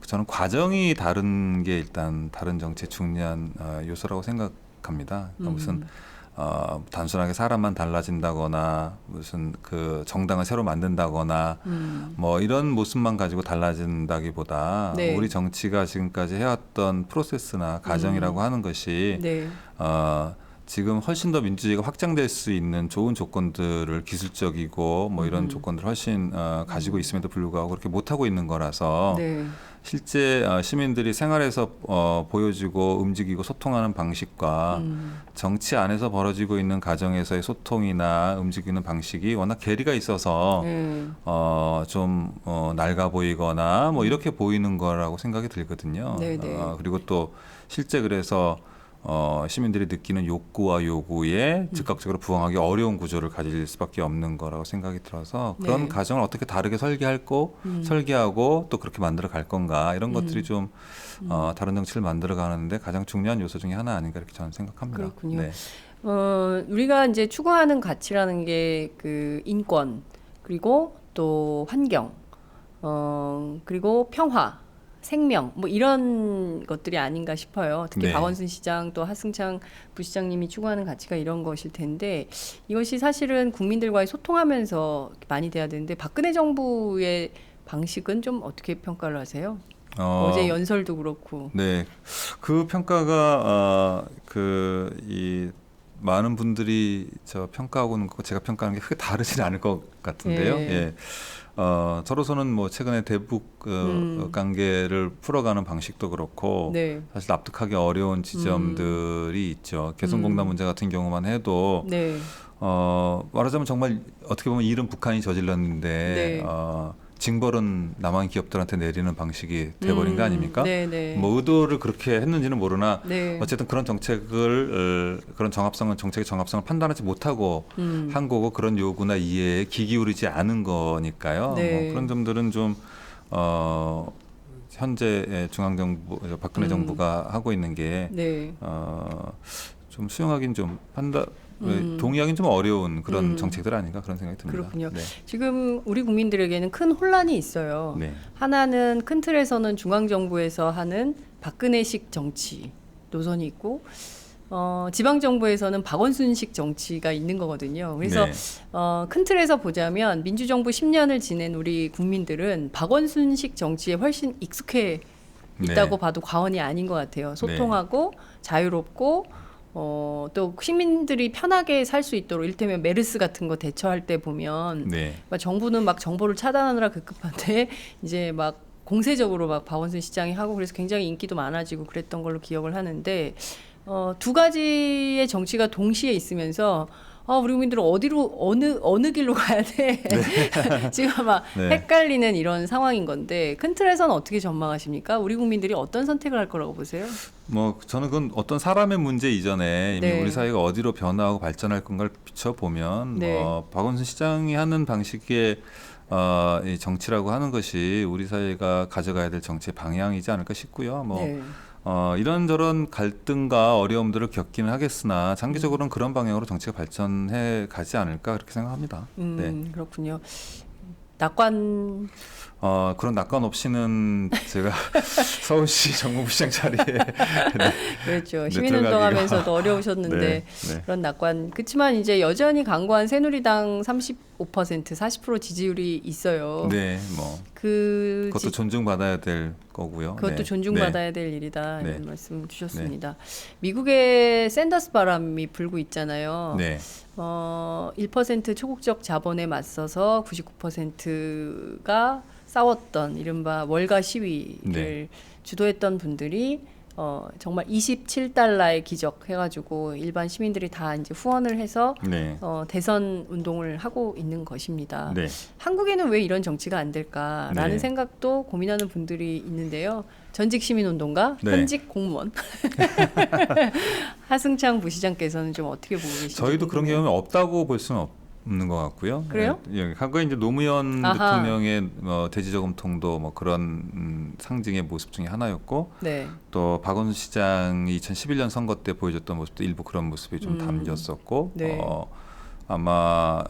저는 과정이 다른 게 일단 다른 정치의 중요한 요소라고 생각합니다. 그러니까 무슨 단순하게 사람만 달라진다거나 무슨 그 정당을 새로 만든다거나 뭐 이런 모습만 가지고 달라진다기보다 네. 우리 정치가 지금까지 해왔던 프로세스나 과정이라고 하는 것이 네. 지금 훨씬 더 민주주의가 확장될 수 있는 좋은 조건들을 기술적이고 뭐 이런 조건들을 훨씬 가지고 있음에도 불구하고 그렇게 못하고 있는 거라서 네. 실제 시민들이 생활에서 보여지고 움직이고 소통하는 방식과 정치 안에서 벌어지고 있는 가정에서의 소통이나 움직이는 방식이 워낙 괴리가 있어서 좀 낡아 보이거나 뭐 이렇게 보이는 거라고 생각이 들거든요. 네네. 그리고 또 실제 그래서 시민들이 느끼는 욕구와 요구에 즉각적으로 부응하기 어려운 구조를 가질 수밖에 없는 거라고 생각이 들어서 그런 네. 가정을 어떻게 다르게 설계하고 또 그렇게 만들어 갈 건가 이런 것들이 좀 다른 정치를 만들어 가는데 가장 중요한 요소 중에 하나 아닌가 이렇게 저는 생각합니다. 그렇군요. 네. 우리가 이제 추구하는 가치라는 게 그 인권, 그리고 또 환경, 그리고 평화, 생명, 뭐 이런 것들이 아닌가 싶어요. 특히 네. 박원순 시장 또 하승창 부시장님이 추구하는 가치가 이런 것일 텐데 이것이 사실은 국민들과의 소통하면서 많이 돼야 되는데 박근혜 정부의 방식은 좀 어떻게 평가를 하세요? 어제 연설도 그렇고. 네, 그 평가가 이 많은 분들이 저 평가하고는 거 제가 평가하는 게 크게 다르진 않을 것 같은데요. 예. 예. 저로서는 뭐 최근에 대북 관계를 풀어가는 방식도 그렇고 네. 사실 납득하기 어려운 지점들이 있죠. 개성공단 문제 같은 경우만 해도 네. 말하자면 정말 어떻게 보면 일은 북한이 저질렀는데 네. 징벌은 남한 기업들한테 내리는 방식이 돼버린 거 아닙니까? 네네. 뭐 의도를 그렇게 했는지는 모르나 네. 어쨌든 그런 정책을 그런 정책의 정합성을 판단하지 못하고 한 거고 그런 요구나 이해에 귀 기울이지 않은 거니까요. 네. 뭐 그런 점들은 좀 현재 중앙정부 박근혜 정부가 하고 있는 게 네. 좀 수용하기는 좀 동의하기는 좀 어려운 그런 정책들 아닌가 그런 생각이 듭니다. 그렇군요. 네. 지금 우리 국민들에게는 큰 혼란이 있어요. 네. 하나는 큰 틀에서는 중앙정부에서 하는 박근혜식 정치 노선이 있고 지방정부에서는 박원순식 정치가 있는 거거든요. 그래서 네. 큰 틀에서 보자면 민주정부 10년을 지낸 우리 국민들은 박원순식 정치에 훨씬 익숙해 있다고 네. 봐도 과언이 아닌 것 같아요. 소통하고 자유롭고 또 시민들이 편하게 살 수 있도록 일테면 메르스 같은 거 대처할 때 보면 네. 막 정부는 막 정보를 차단하느라 급급한데 이제 막 공세적으로 막 박원순 시장이 하고 그래서 굉장히 인기도 많아지고 그랬던 걸로 기억을 하는데 두 가지의 정치가 동시에 있으면서 우리 국민들은 어디로 어느 길로 가야 돼? 지금 아마 네. 헷갈리는 이런 상황인 건데 큰 틀에서는 어떻게 전망하십니까? 우리 국민들이 어떤 선택을 할 거라고 보세요? 뭐 저는 그건 어떤 사람의 문제 이전에 이미 네. 우리 사회가 어디로 변화하고 발전할 건가를 비춰보면 네. 박원순 시장이 하는 방식의 이 정치라고 하는 것이 우리 사회가 가져가야 될 정치의 방향이지 않을까 싶고요. 뭐 네. 이런저런 갈등과 어려움들을 겪기는 하겠으나 장기적으로는 그런 방향으로 정치가 발전해 가지 않을까 그렇게 생각합니다. 네. 그렇군요. 낙관 그런 낙관 없이는 제가 서울시 정무부시장 자리에 그렇죠. 네, 시민운동하면서도 어려우셨는데 네, 네. 그런 낙관. 그렇지만 이제 여전히 강구한 새누리당 35% 40% 지지율이 있어요. 네, 뭐 그것도 존중받아야 될 거고요. 그것도 네. 존중받아야 될 일이다 네. 이런 말씀 주셨습니다. 미국의 샌더스 바람이 불고 있잖아요. 네. 1% 초국적 자본에 맞서서 99%가 싸웠던 이른바 월가 시위를 네. 주도했던 분들이 정말 27달러의 기적 해가지고 일반 시민들이 다 이제 후원을 해서 네. 대선 운동을 하고 있는 것입니다. 네. 한국에는 왜 이런 정치가 안 될까라는 네. 생각도 고민하는 분들이 있는데요. 전직 시민운동가, 네. 현직 공무원 하승창 부시장께서는 좀 어떻게 보고 계신지 저희도 그런 궁금해요. 경험이 없다고 볼 수는 없는 것 같고요. 그래요? 예, 과거에 이제 노무현 아하. 대통령의 대지저금통도 뭐 그런 상징의 모습 중에 하나였고 네. 또 박원순 시장이 2011년 선거 때 보여줬던 모습도 일부 그런 모습이 좀 담겼었고 네. 아마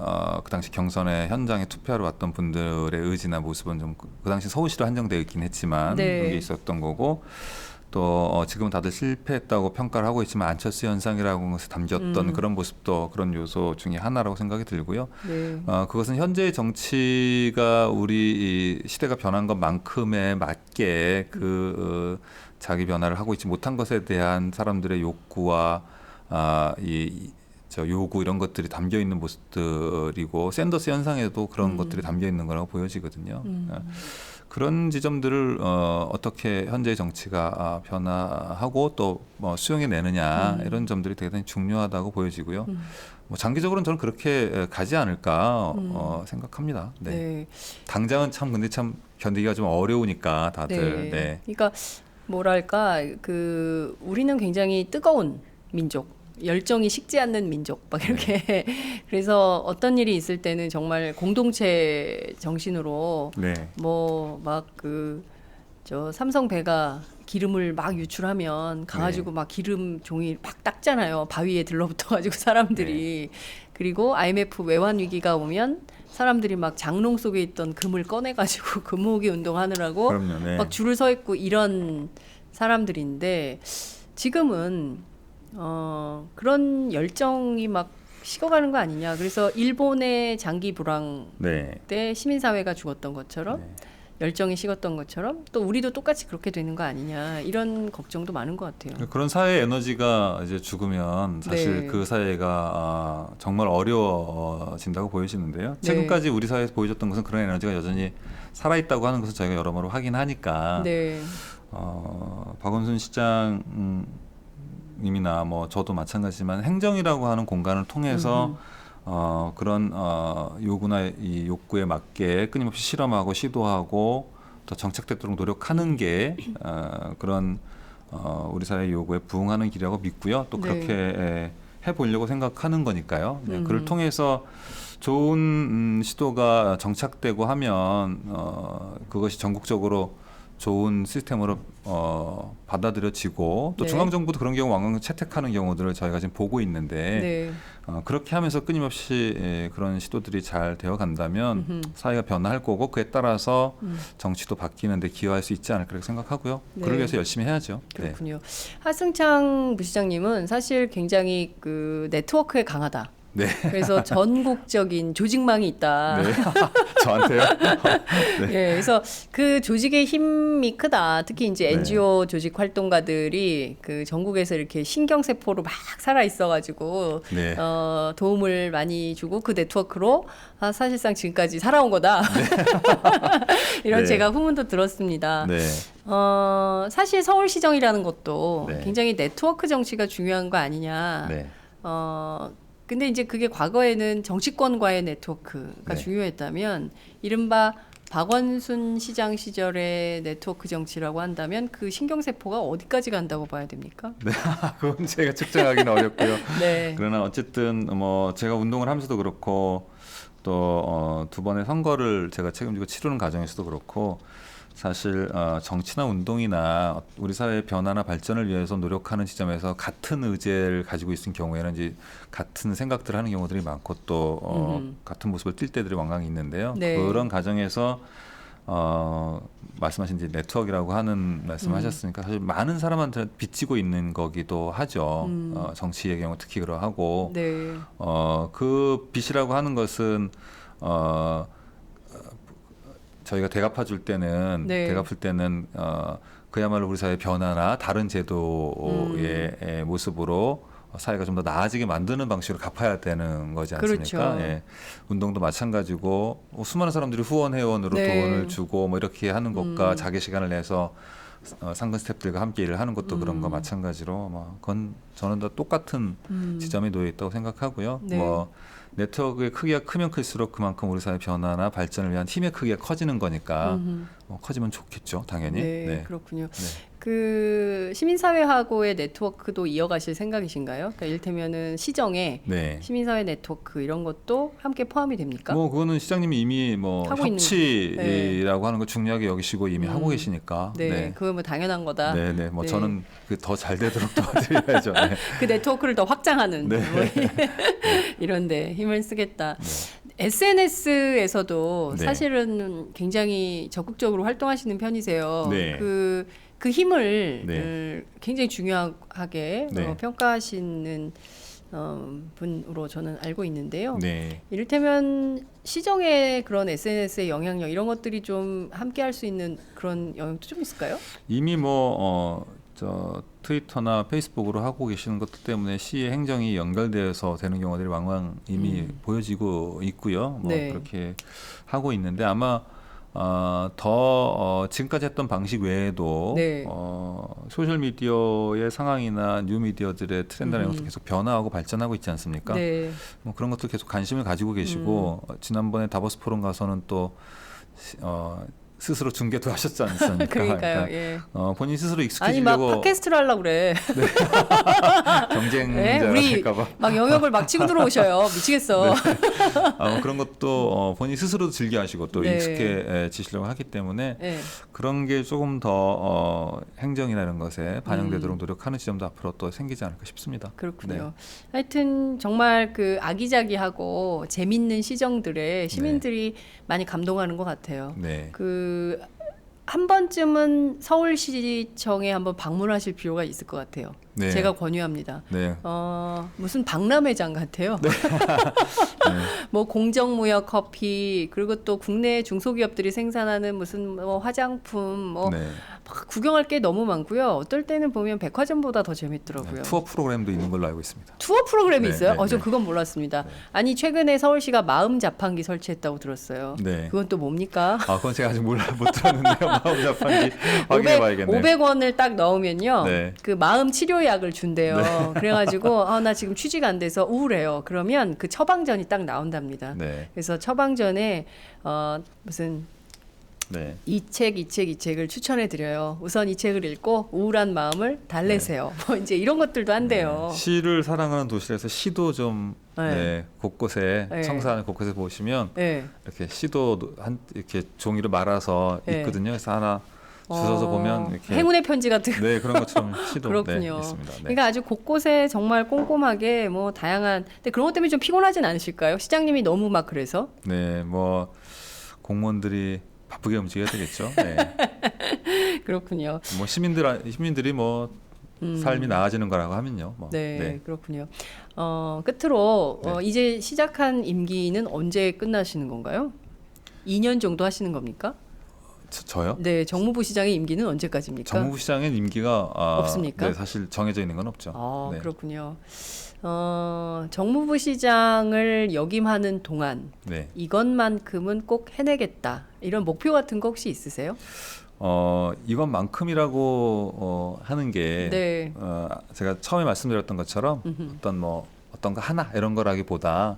그 당시 경선에 현장에 투표하러 왔던 분들의 의지나 모습은 좀 그 당시 서울시로 한정되어 있긴 했지만 네. 그게 있었던 거고 또 지금은 다들 실패했다고 평가를 하고 있지만 안철수 현상이라고 하는 것에 담겼던 그런 모습도 그런 요소 중에 하나라고 생각이 들고요. 네. 그것은 현재의 정치가 우리 이 시대가 변한 것만큼에 맞게 자기 변화를 하고 있지 못한 것에 대한 사람들의 욕구와 저 요구 이런 것들이 담겨 있는 모습들이고 샌더스 현상에도 그런 것들이 담겨 있는 거라고 보여지거든요. 그런 지점들을 어떻게 현재의 정치가 변화하고 또 뭐 수용해내느냐 이런 점들이 대단히 중요하다고 보여지고요. 뭐 장기적으로는 저는 그렇게 가지 않을까 생각합니다. 네. 네. 당장은 근데 참 견디기가 좀 어려우니까 다들. 네. 네. 그러니까 뭐랄까 우리는 굉장히 뜨거운 민족. 열정이 식지 않는 민족 막 이렇게 그래서 어떤 일이 있을 때는 정말 공동체 정신으로 네. 뭐 막 저 삼성 배가 기름을 막 유출하면 가가지고 막 기름 종이 막 닦잖아요. 바위에 들러붙어가지고 사람들이. 그리고 IMF 외환 위기가 오면 사람들이 막 장롱 속에 있던 금을 꺼내가지고 금 모으기 운동하느라고 그럼요. 네. 막 줄을 서 있고 이런 사람들인데 지금은 그런 열정이 막 식어가는 거 아니냐. 그래서 일본의 장기 불황 네. 때 시민사회가 죽었던 것처럼 열정이 식었던 것처럼 또 우리도 똑같이 그렇게 되는 거 아니냐. 이런 걱정도 많은 것 같아요. 그런 사회 에너지가 이제 죽으면 사실 네. 그 사회가 정말 어려워진다고 보여지는데요. 네. 지금까지 우리 사회에서 보여줬던 것은 그런 에너지가 여전히 살아있다고 하는 것을 저희가 여러모로 확인하니까 네. 박원순 시장님이나 뭐 저도 마찬가지지만 행정이라고 하는 공간을 통해서 그런 요구나 이 욕구에 맞게 끊임없이 실험하고 시도하고 더 정착되도록 노력하는 게 그런 우리 사회의 요구에 부응하는 길이라고 믿고요. 또 그렇게 해보려고 생각하는 거니까요. 네, 그를 통해서 좋은 시도가 정착되고 하면 그것이 전국적으로 좋은 시스템으로 받아들여지고 또 네. 중앙정부도 그런 경우 왕왕 채택하는 경우들을 저희가 지금 보고 있는데 그렇게 하면서 끊임없이 그런 시도들이 잘 되어 간다면 사회가 변화할 거고 그에 따라서 정치도 바뀌는 데 기여할 수 있지 않을까 생각하고요. 네. 그러기 위해서 열심히 해야죠. 그렇군요. 하승창 부시장님은 사실 굉장히 네트워크에 강하다. 네. 그래서 전국적인 조직망이 있다. 네. 저한테요? 네. 그래서 그 조직의 힘이 크다. 특히 이제 NGO 조직 활동가들이 전국에서 이렇게 신경세포로 막 살아 있어가지고 네. 도움을 많이 주고 그 네트워크로 사실상 지금까지 살아온 거다. 이런 제가 후문도 들었습니다. 네. 사실 서울시정이라는 것도 네. 굉장히 네트워크 정치가 중요한 거 아니냐. 네. 근데 이제 그게 과거에는 정치권과의 네트워크가 중요했다면 이른바 박원순 시장 시절의 네트워크 정치라고 한다면 그 신경세포가 어디까지 간다고 봐야 됩니까? 네, 그건 제가 측정하기는 어렵고요. 네. 그러나 어쨌든 뭐 제가 운동을 하면서도 그렇고 또 두 번의 선거를 제가 책임지고 치르는 과정에서도 그렇고 사실 정치나 운동이나 우리 사회의 변화나 발전을 위해서 노력하는 지점에서 같은 의제를 가지고 있는 경우에는 이제 같은 생각들을 하는 경우들이 많고 또 같은 모습을 띌 때들이 왕왕 있는데요. 네. 그런 과정에서 말씀하신 이제 네트워크라고 하는 말씀하셨으니까 사실 많은 사람한테 빚지고 있는 거기도 하죠. 정치의 경우 특히 그러하고 네. 그 빚이라고 하는 것은 저희가 대갚아 줄 때는 대갚을 때는 그야말로 우리 사회 변화나 다른 제도의 모습으로 사회가 좀 더 나아지게 만드는 방식으로 갚아야 되는 거지 않습니까? 그렇죠. 예. 운동도 마찬가지고 수많은 사람들이 후원 회원으로 돈을 주고 뭐 이렇게 하는 것과 자기 시간을 내서 상근 스태프들과 함께 일을 하는 것도 그런 거 마찬가지로 그건 저는 다 똑같은 지점에 놓여 있다고 생각하고요. 네. 뭐 네트워크의 크기가 크면 클수록 그만큼 우리 사회 변화나 발전을 위한 힘의 크기가 커지는 거니까 커지면 좋겠죠, 당연히. 네, 그렇군요. 네. 그 시민사회하고의 네트워크도 이어가실 생각이신가요? 그러니까 이를테면은 시정에 네. 시민사회 네트워크 이런 것도 함께 포함이 됩니까? 뭐 그거는 시장님이 이미 뭐 하고 협치라고 하는 거 중요하게 여기시고 이미 하고 계시니까. 네, 그거 뭐 당연한 거다. 네, 네. 뭐 저는 더 잘 되도록 도와드려야죠. 네. 그 네트워크를 더 확장하는 네. 뭐 이런데 힘을 쓰겠다. 네. SNS에서도 네. 사실은 굉장히 적극적으로 활동하시는 편이세요. 네. 그 힘을 네. 굉장히 중요하게 네. 평가하시는 분으로 저는 알고 있는데요. 네. 이를테면 시정의 그런 SNS의 영향력 이런 것들이 좀 함께 할 수 있는 그런 영향도 좀 있을까요? 이미 저 트위터나 페이스북으로 하고 계시는 것들 때문에 시의 행정이 연결되어서 되는 경우들이 왕왕 이미 보여지고 있고요. 뭐 네. 그렇게 하고 있는데 아마 지금까지 했던 방식 외에도 네. 소셜 미디어의 상황이나 뉴 미디어들의 트렌드라는 것도 계속 변화하고 발전하고 있지 않습니까? 네. 뭐 그런 것도 계속 관심을 가지고 계시고 지난번에 다보스 포럼 가서는 또 스스로 중계도 하셨지 않습니까? 그러니까요. 예. 본인 스스로 아니 막 익숙해지려고 팟캐스트를 하려고 그래. 경쟁자가 우리 될까봐 막 영역을 막 치고 들어오셔요. 미치겠어. 뭐 그런 것도 본인 스스로도 즐겨하시고 또 네. 익숙해지시려고 하기 때문에 네. 그런 게 조금 더 행정이나 이런 것에 반영되도록 노력하는 지점도 앞으로 또 생기지 않을까 싶습니다. 그렇군요. 하여튼 정말 그 아기자기하고 재밌는 시정들에 시민들이 많이 감동하는 것 같아요. 네. 한 번쯤은 서울시청에 한번 방문하실 필요가 있을 것 같아요. 네. 제가 권유합니다. 네. 무슨 박람회장 같아요. 뭐 공정무역 커피 그리고 또 국내 중소기업들이 생산하는 무슨 뭐 화장품 뭐 네. 막 구경할 게 너무 많고요. 어떨 때는 보면 백화점보다 더 재밌더라고요. 투어 프로그램도 있는 걸로 알고 있습니다. 투어 프로그램이 네, 있어요? 네, 저 네. 그건 몰랐습니다. 아니 최근에 서울시가 마음 자판기 설치했다고 들었어요. 네. 그건 또 뭡니까? 그건 제가 아직 못 들었는데요. 마음 자판기 확인해 봐야겠네요. 500원을 딱 넣으면요. 네. 그 마음 치료약을 준대요. 그래가지고 나 지금 취지가 안 돼서 우울해요. 그러면 그 처방전이 딱 나온답니다. 네. 그래서 처방전에 무슨 네. 이 책을 추천해 드려요. 우선 이 책을 읽고 우울한 마음을 달래세요. 뭐 이제 이런 것들도 한대요. 시를 사랑하는 도시에서 시도 좀 네. 곳곳에 네. 청사하는 곳곳에 보시면 네. 이렇게 시도 이렇게 종이로 말아서 네. 있거든요. 그래서 하나 주워서 보면 이렇게 행운의 편지 같은 네 그런 것처럼 시도 그렇군요. 네, 있습니다. 네. 그러니까 아주 곳곳에 정말 꼼꼼하게 뭐 다양한. 근데 그런 것 때문에 좀 피곤하진 않으실까요? 시장님이 너무 막 그래서. 네, 뭐 공무원들이 바쁘게 움직여야 되겠죠. 네. 그렇군요. 뭐 시민들이 뭐 삶이 나아지는 거라고 하면요. 뭐. 네, 그렇군요. 끝으로 네. 이제 시작한 임기는 언제 끝나시는 건가요? 2년 정도 하시는 겁니까? 저요? 네, 정무부 시장의 임기는 언제까지입니까? 정무부 시장의 임기가 없습니까? 네, 사실 정해져 있는 건 없죠. 네. 그렇군요. 정무부 시장을 역임하는 동안 네. 이것만큼은 꼭 해내겠다. 이런 목표 같은 거 혹시 있으세요? 이것만큼이라고 하는 게 네. 제가 처음에 말씀드렸던 것처럼 어떤 거 하나 이런 거라기보다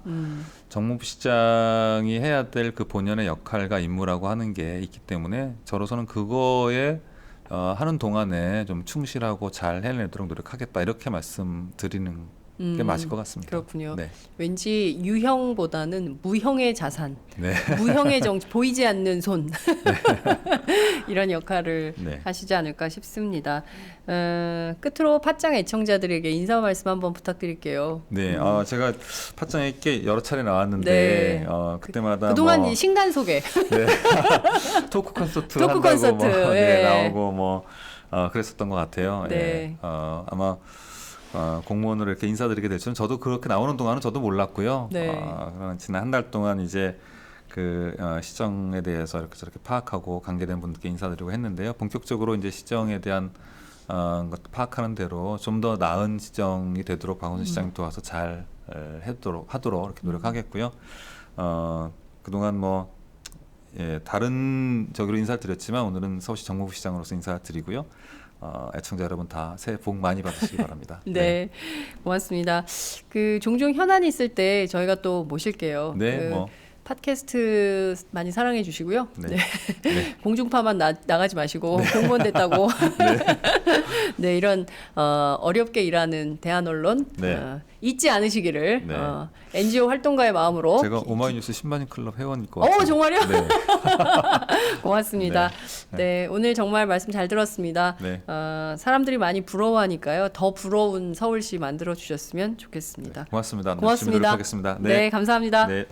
정무부 시장이 해야 될 그 본연의 역할과 임무라고 하는 게 있기 때문에 저로서는 그거에 하는 동안에 좀 충실하고 잘 해내도록 노력하겠다 이렇게 말씀드리는 게 맞을 것 같습니다. 그렇군요. 네. 왠지 유형보다는 무형의 자산, 네. 무형의 정치, 보이지 않는 손 이런 역할을 네. 하시지 않을까 싶습니다. 끝으로 팟짱 애청자들에게 인사 말씀 한번 부탁드릴게요. 네, 제가 팟짱에 꽤 여러 차례 나왔는데 네. 그때마다 그동안 뭐 이 신간 소개, 토크 콘서트 토크 한다고 콘서트, 예. 나오고 뭐 그랬었던 것 같아요. 네. 예. 아마 공무원으로 이렇게 인사드리게 될 줄은 저도 그렇게 나오는 동안은 저도 몰랐고요. 네. 그런 지난 한 달 동안 이제 그 시정에 대해서 이렇게 저렇게 파악하고 관계된 분들께 인사드리고 했는데요. 본격적으로 이제 시정에 대한 것 파악하는 대로 좀 더 나은 시정이 되도록 박원순 시장님 도와서 잘 하도록 이렇게 노력하겠고요. 그동안 다른 저기로 인사를 드렸지만 오늘은 서울시 정무부 시장으로서 인사드리고요. 애청자 여러분 다 새해 복 많이 받으시기 바랍니다. 네, 고맙습니다. 종종 현안이 있을 때 저희가 또 모실게요. 네, 팟캐스트 많이 사랑해 주시고요. 네. 네. 네. 공중파만 나가지 마시고 공무원 됐다고. 네, 이런 어렵게 일하는 대한 언론 네. 잊지 않으시기를 네. NGO 활동가의 마음으로. 제가 오마이뉴스 신반인 클럽 회원일 것 같아요. 정말요? 네. 고맙습니다. 네, 오늘 정말 말씀 잘 들었습니다. 네. 사람들이 많이 부러워하니까요. 더 부러운 서울시 만들어 주셨으면 좋겠습니다. 고맙습니다. 열심히 고맙습니다. 노력하겠습니다. 네, 감사합니다. 네.